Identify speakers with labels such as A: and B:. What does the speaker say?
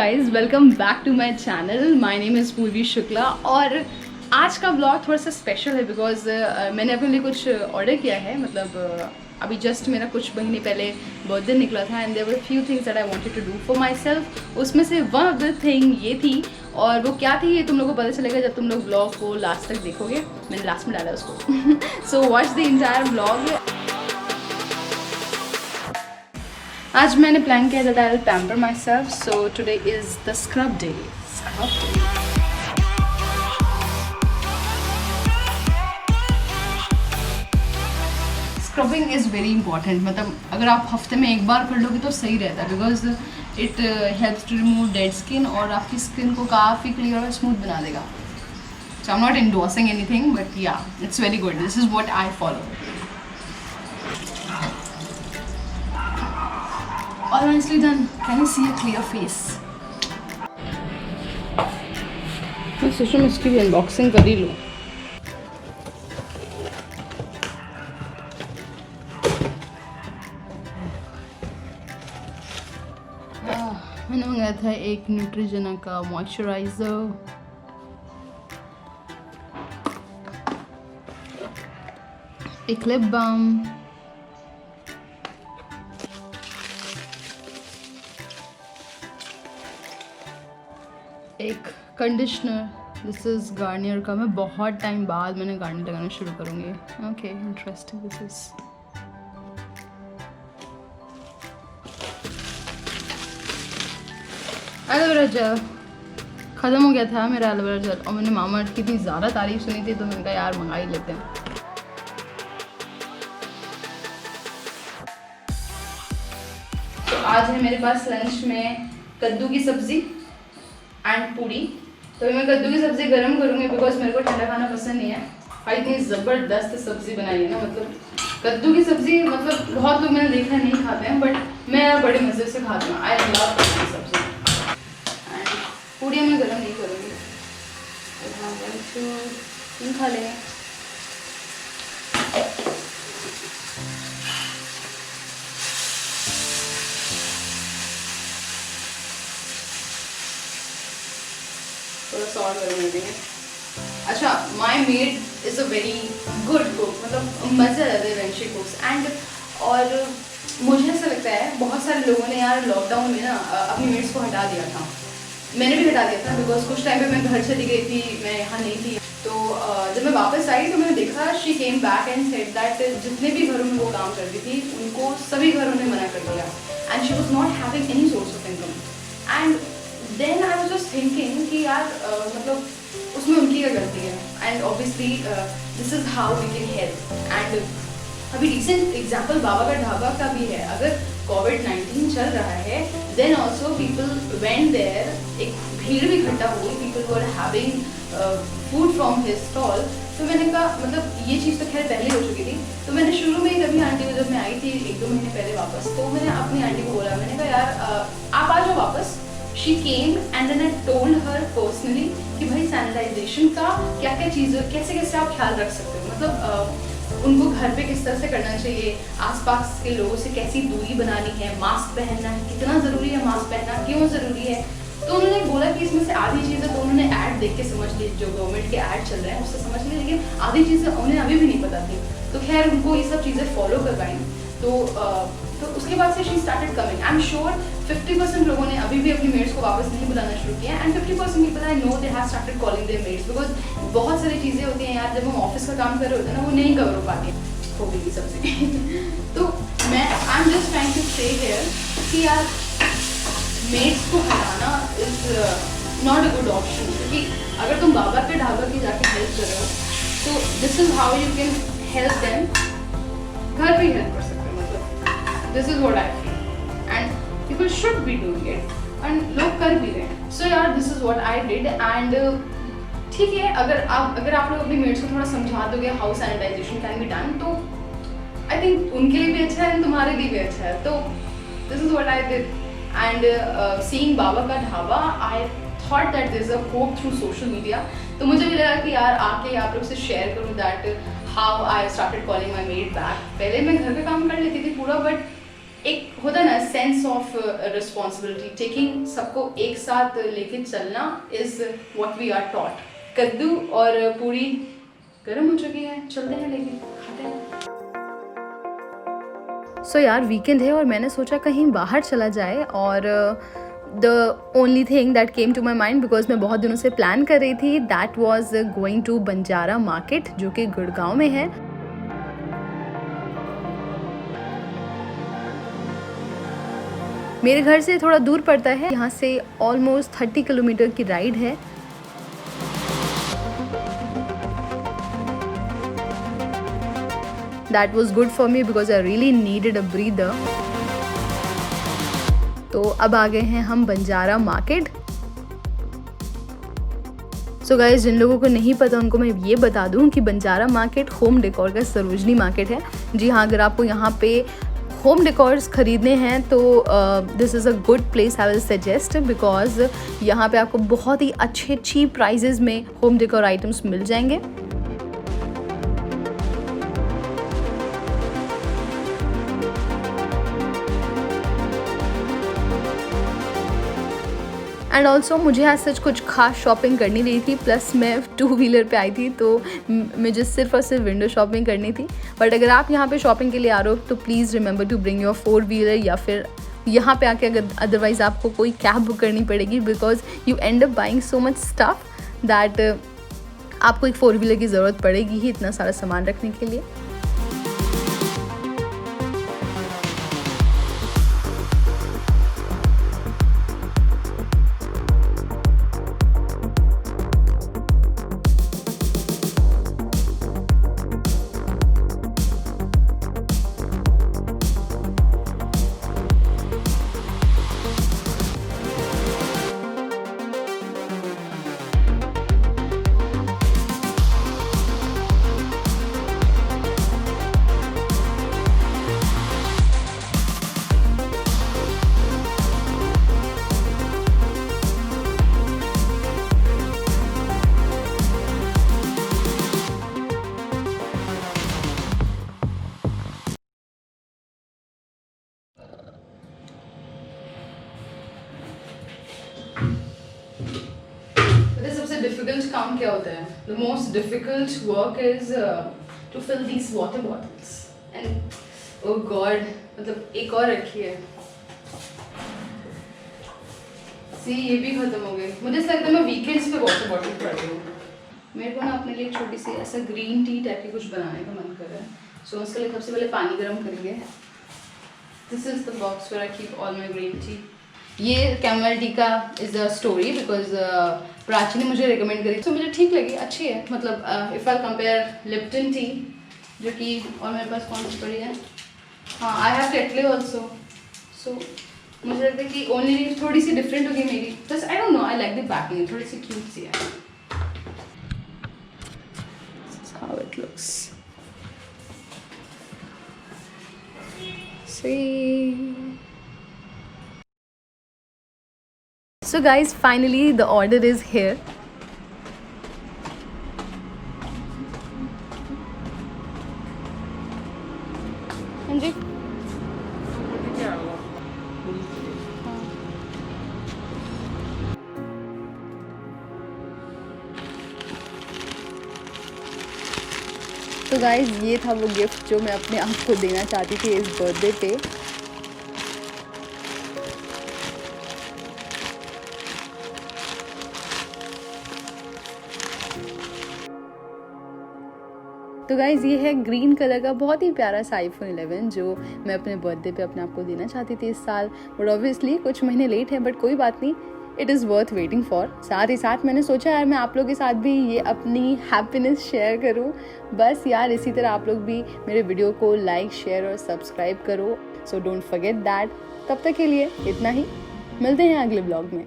A: Guys, welcome back to my channel. My name is Purvi Shukla और आज का ब्लॉग थोड़ा सा स्पेशल है बिकॉज मैंने अपने लिए कुछ ऑर्डर किया है। मतलब अभी जस्ट मेरा कुछ महीने पहले बर्थडे निकला था and there were few things that I wanted to do for myself. उसमें से वन ऑफ द थिंग ये थी, और वो क्या थी ये तुम लोगों को पता चलेगा जब तुम लोग ब्लॉग को लास्ट तक देखोगे। मैंने लास्ट में डाला उसको so watch the entire blog. आज मैंने प्लान किया that I will pamper my self, so today is the scrub day. Scrubbing is very important. मतलब अगर आप हफ्ते में एक बार कर लोगे तो सही रहता है because it helps to remove dead skin और आपकी स्किन को काफ़ी क्लियर और स्मूथ बना देगा। So I am not endorsing anything but yeah it's very good. This is what I follow. All nicely done. Can you see a clear face? मैं सोच रहा हूँ इसकी भी अनबॉक्सिंग कर ही लूँ। मैंने मंगाया था एक न्यूट्रिजेना का मॉइस्चराइजर, एक लिप बाम, एक कंडीशनर। दिस इज़ गार्नियर का। मैं बहुत टाइम बाद मैंने गार्नियर लगाना शुरू करूँगी। Okay, interesting. This is aloe vera gel. ख़त्म हो गया था मेरा एलोवेरा जेल और मैंने मामाअर्थ की इतनी ज़्यादा तारीफ सुनी थी तो मैंने कहा यार मंगा ही लेते हैं। तो आज है मेरे पास लंच में कद्दू की सब्ज़ी एंड पूरी। तो मैं कद्दू की सब्ज़ी गर्म करूँगी बिकॉज मेरे को ठंडा खाना पसंद नहीं है। भाई इतनी ज़बरदस्त सब्ज़ी बनाई है ना, मतलब कद्दू की सब्ज़ी मतलब बहुत लोग मैंने देखा नहीं खाते हैं बट मैं बड़े मज़े से खाती हूँ। आई लव कद्दू की सब्ज़ी। एंड पूरी मैं गर्म नहीं करूँगी, खा लेंगे। थोड़ा सॉल्ट करने देंगे। अच्छा, my maid is a very good cook. मतलब मज़े आ जाते हैं व्हेन शी कुक्स। एंड और मुझे ऐसा लगता है बहुत सारे लोगों ने यार लॉकडाउन में ना अपनी मेड्स को हटा दिया था। मैंने भी हटा दिया था बिकॉज कुछ टाइम पे मैं घर चली गई थी, मैं यहाँ नहीं थी। तो जब मैं वापस आई तो मैंने देखा she came back and said that जितने भी घरों में वो काम करती थी उनको सभी घरों ने मना कर दिया and she was not having any source of income. And then I was just thinking कि यार मतलब उसमें उनकी क्या गलती है। And obviously this is how we can help. And अभी रिसेंट एग्जाम्पल बाबा का ढाबा का भी है। अगर कोविड-19 चल रहा है then also people went there, एक भीड़ भी इकट्ठा हुई, people were having food from his stall. तो मैंने कहा मतलब ये चीज़ तो खैर पहले हो चुकी थी। तो मैंने शुरू में ही कभी आंटी को, जब मैं आई थी 1-2 महीने पहले वापस, तो मैंने अपनी आंटी को बोला, मैंने कहा यार आप आ जाओ वापस। She came and then I told her personally कि भाई सैनिटाइजेशन का क्या क्या चीज़, कैसे कैसे आप ख्याल रख सकते हो। मतलब उनको घर पे किस तरह से करना चाहिए, आसपास के लोगों से कैसी दूरी बनानी है, मास्क पहनना है, कितना ज़रूरी है मास्क पहनना, क्यों ज़रूरी है। तो उन्होंने बोला कि इसमें से आधी चीज़ें तो उन्होंने ऐड देख के समझ ली, जो गवर्नमेंट के ऐड चल रहे हैं उससे समझ ली, लेकिन आधी चीज़ें उन्हें अभी भी नहीं पता थी। तो खैर उनको ये सब चीज़ें फॉलो करवाई। तो उसके बाद से she started coming. I am sure 50% लोगों ने अभी भी अपनी मेड्स को वापस नहीं बुलाना शुरू किया and 50% people I know they have started calling their maids because बहुत सारी चीज़ें होती हैं यार, जब हम ऑफिस का काम कर रहे होते हैं ना वो नहीं कवर हो पाती हो गई सबसे तो मैं I am just trying to say here कि यार मेड्स को हटाना is not a good option. क्योंकि अगर तुम बाबा के ढाबा की जाके हेल्प कर रहे हो तो this is how you can help them. घर पे हेल्प कर सकते हो। मतलब this is what I feel and people should be doing it and लोग कर भी रहे हैं। सो यार this is what I did. And ठीक है, अगर आप लोग अपनी मेड्स को थोड़ा समझा दोगे how sanitization can be done तो आई थिंक उनके लिए भी अच्छा है एंड तुम्हारे लिए भी अच्छा है। तो this is what I did. And seeing Baba का Dhaba, I thought that this a hope through social media. तो मुझे भी लगा कि यार आके आप लोग से शेयर करूँ that how I started calling my made back. पहले मैं घर पे काम कर लेती थी पूरा, बट एक होता है ना सेंस ऑफ रिस्पॉन्सिबिलिटी, टेकिंग सबको एक साथ लेके चलना is what we are taught. कद्दू और पूरी गर्म हो चुकी है, चलते हैं लेके खाते हैं। सो यार वीकेंड है और मैंने सोचा कहीं बाहर चला जाए, और the only thing that came to my mind, because मैं बहुत दिनों से प्लान कर रही थी, that was going to Banjara market जो कि गुड़गांव में है। मेरे घर से थोड़ा दूर पड़ता है, यहाँ से ऑलमोस्ट 30 किलोमीटर की राइड है। That was good for me because I really needed a breather. तो अब आ गए हैं हम बंजारा मार्केट। सो गाइस, जिन लोगों को नहीं पता उनको मैं ये बता दूं कि बंजारा मार्केट होम डेकोर का सरोजनी मार्केट है। जी हाँ, अगर आपको यहाँ पे होम डेकोर्स खरीदने हैं तो this is a good place I will suggest, because यहाँ पे आपको बहुत ही अच्छे चीप प्राइजेज़ में होम डेकोर आइटम्स मिल जाएंगे। एंड ऑल्सो मुझे आज सच कुछ खास शॉपिंग करनी नहीं थी, प्लस मैं 2 व्हीलर पे आई थी तो मुझे सिर्फ और सिर्फ विंडो शॉपिंग करनी थी। बट अगर आप यहाँ पे शॉपिंग के लिए आ रहे हो तो please remember to bring your 4 wheeler, या फिर यहाँ पे आके अगर अदरवाइज़ आपको कोई कैब बुक करनी पड़ेगी, because you and up buying so much stuff that आपको एक 4 व्हीलर की ज़रूरत पड़ेगी ही इतना सारा सामान रखने के लिए। डिफिकल्ट काम क्या होता है? The most difficult work is to fill these water bottles and oh god, मतलब एक और रखी है, सी ये भी खत्म हो गई। मुझे ऐसा लगता है मैं वीकेंड्स पे वाटर बॉटल पढ़ रही हूँ। मेरे को ना अपने लिए छोटी सी ऐसा ग्रीन टी टाइप की कुछ बनाने का मन कर रहा है, सो उसके लिए सबसे पहले पानी गर्म करेंगे। This is the box where I keep all my green tea. ये कैमल टी का is a story, because Prachi ने मुझे रिकमेंड करी तो मुझे ठीक लगी, अच्छी है। मतलब if I compare Lipton T जो कि, और मेरे पास कौन सी पड़ी है, हाँ आई हैव टेटले ऑल्सो, सो मुझे लगता है कि ओनली थोड़ी सी डिफरेंट होगी मेरी, बस I don't know, I like the packing, थोड़ी सी क्यूट सी है। How it looks, see. So guys, finally the order is here. हाँ जी, तो गाइज ये था वो गिफ्ट जो मैं अपने आप को देना चाहती थी इस बर्थडे पे। तो गाइज़ ये है ग्रीन कलर का बहुत ही प्यारा सा iPhone 11 जो मैं अपने बर्थडे पे अपने आप को देना चाहती थी इस साल, बट ऑब्वियसली कुछ महीने लेट है, बट कोई बात नहीं, it is worth waiting for. साथ ही साथ मैंने सोचा यार मैं आप लोगों के साथ भी ये अपनी हैप्पीनेस शेयर करूँ। बस यार इसी तरह आप लोग भी मेरे वीडियो को लाइक, शेयर और सब्सक्राइब करो, सो डोंट फॉरगेट दैट। तब तक के लिए इतना ही, मिलते हैं अगले ब्लॉग में।